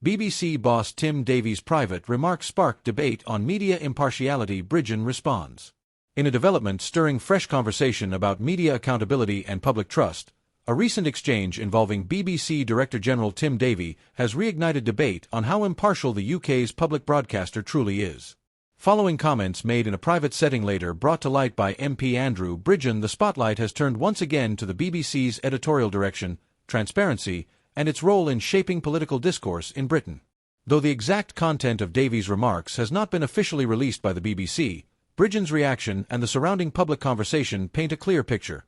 BBC boss Tim Davie's private remarks sparked debate on media impartiality. Bridgen responds. In a development stirring fresh conversation about media accountability and public trust, a recent exchange involving BBC Director-General Tim Davie has reignited debate on how impartial the UK's public broadcaster truly is. Following comments made in a private setting later brought to light by MP Andrew Bridgen, the spotlight has turned once again to the BBC's editorial direction, transparency, and its role in shaping political discourse in Britain. Though the exact content of Davie's remarks has not been officially released by the BBC, Bridgen's reaction and the surrounding public conversation paint a clear picture.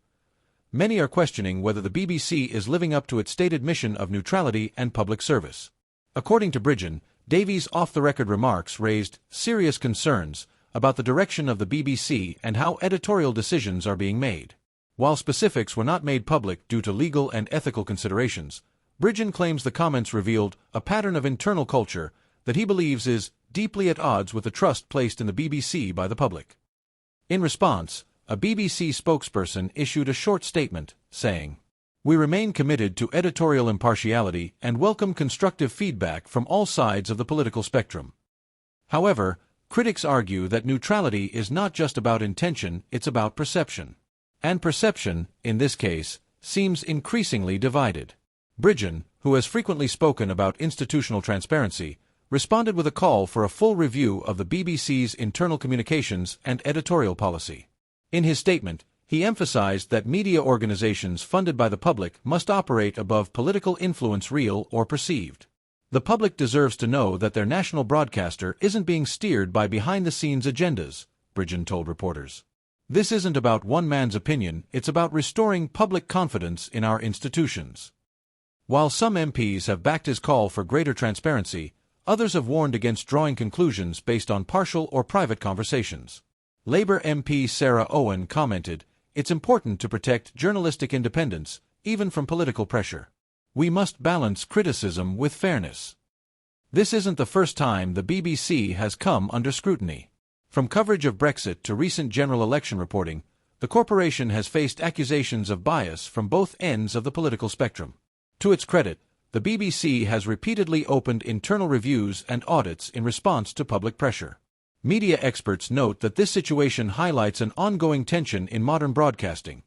Many are questioning whether the BBC is living up to its stated mission of neutrality and public service. According to Bridgen, Davie's off-the-record remarks raised serious concerns about the direction of the BBC and how editorial decisions are being made. While specifics were not made public due to legal and ethical considerations, Bridgen claims the comments revealed a pattern of internal culture that he believes is deeply at odds with the trust placed in the BBC by the public. In response, a BBC spokesperson issued a short statement, saying, "We remain committed to editorial impartiality and welcome constructive feedback from all sides of the political spectrum." However, critics argue that neutrality is not just about intention, it's about perception. And perception, in this case, seems increasingly divided. Bridgen, who has frequently spoken about institutional transparency, responded with a call for a full review of the BBC's internal communications and editorial policy. In his statement, he emphasized that media organizations funded by the public must operate above political influence, real or perceived. The public deserves to know that their national broadcaster isn't being steered by behind-the-scenes agendas, Bridgen told reporters. This isn't about one man's opinion, it's about restoring public confidence in our institutions. While some MPs have backed his call for greater transparency, others have warned against drawing conclusions based on partial or private conversations. Labour MP Sarah Owen commented, "It's important to protect journalistic independence, even from political pressure. We must balance criticism with fairness." This isn't the first time the BBC has come under scrutiny. From coverage of Brexit to recent general election reporting, the corporation has faced accusations of bias from both ends of the political spectrum. To its credit, the BBC has repeatedly opened internal reviews and audits in response to public pressure. Media experts note that this situation highlights an ongoing tension in modern broadcasting.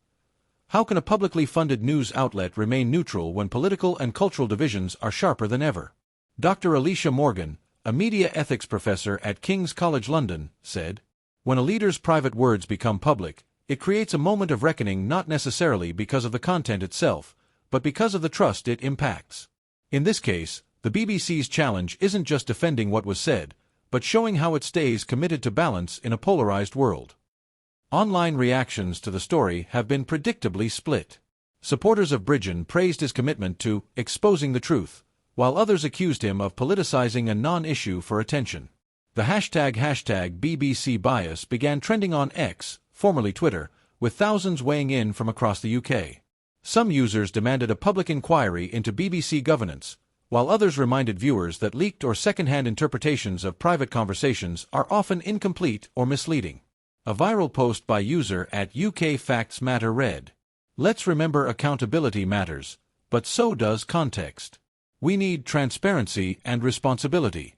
How can a publicly funded news outlet remain neutral when political and cultural divisions are sharper than ever? Dr. Alicia Morgan, a media ethics professor at King's College London, said, "When a leader's private words become public, it creates a moment of reckoning, not necessarily because of the content itself, but because of the trust it impacts." In this case, the BBC's challenge isn't just defending what was said, but showing how it stays committed to balance in a polarized world. Online reactions to the story have been predictably split. Supporters of Bridgen praised his commitment to exposing the truth, while others accused him of politicizing a non-issue for attention. The hashtag BBC bias began trending on X, formerly Twitter, with thousands weighing in from across the UK. Some users demanded a public inquiry into BBC governance, while others reminded viewers that leaked or second-hand interpretations of private conversations are often incomplete or misleading. A viral post by user at UK Facts Matter read, "Let's remember accountability matters, but so does context. We need transparency and responsibility."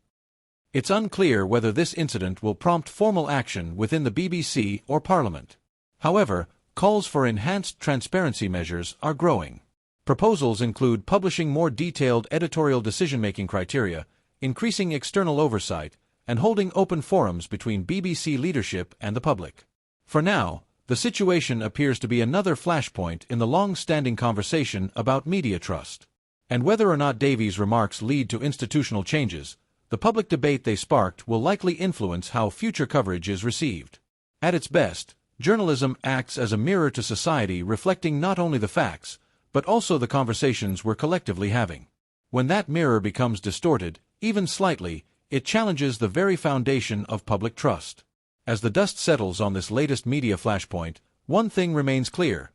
It's unclear whether this incident will prompt formal action within the BBC or Parliament. However, calls for enhanced transparency measures are growing. Proposals include publishing more detailed editorial decision-making criteria, increasing external oversight, and holding open forums between BBC leadership and the public. For now, the situation appears to be another flashpoint in the long-standing conversation about media trust. And whether or not Davie's remarks lead to institutional changes, the public debate they sparked will likely influence how future coverage is received. At its best, journalism acts as a mirror to society, reflecting not only the facts, but also the conversations we're collectively having. When that mirror becomes distorted, even slightly, it challenges the very foundation of public trust. As the dust settles on this latest media flashpoint, one thing remains clear: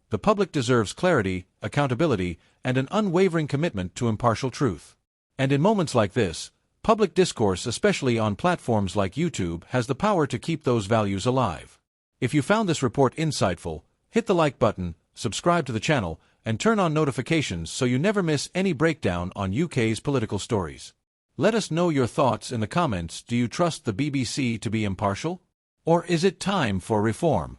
the public deserves clarity, accountability, and an unwavering commitment to impartial truth. And in moments like this, public discourse, especially on platforms like YouTube, has the power to keep those values alive. If you found this report insightful, hit the like button, subscribe to the channel, and turn on notifications so you never miss any breakdown on UK's political stories. Let us know your thoughts in the comments. Do you trust the BBC to be impartial? Or is it time for reform?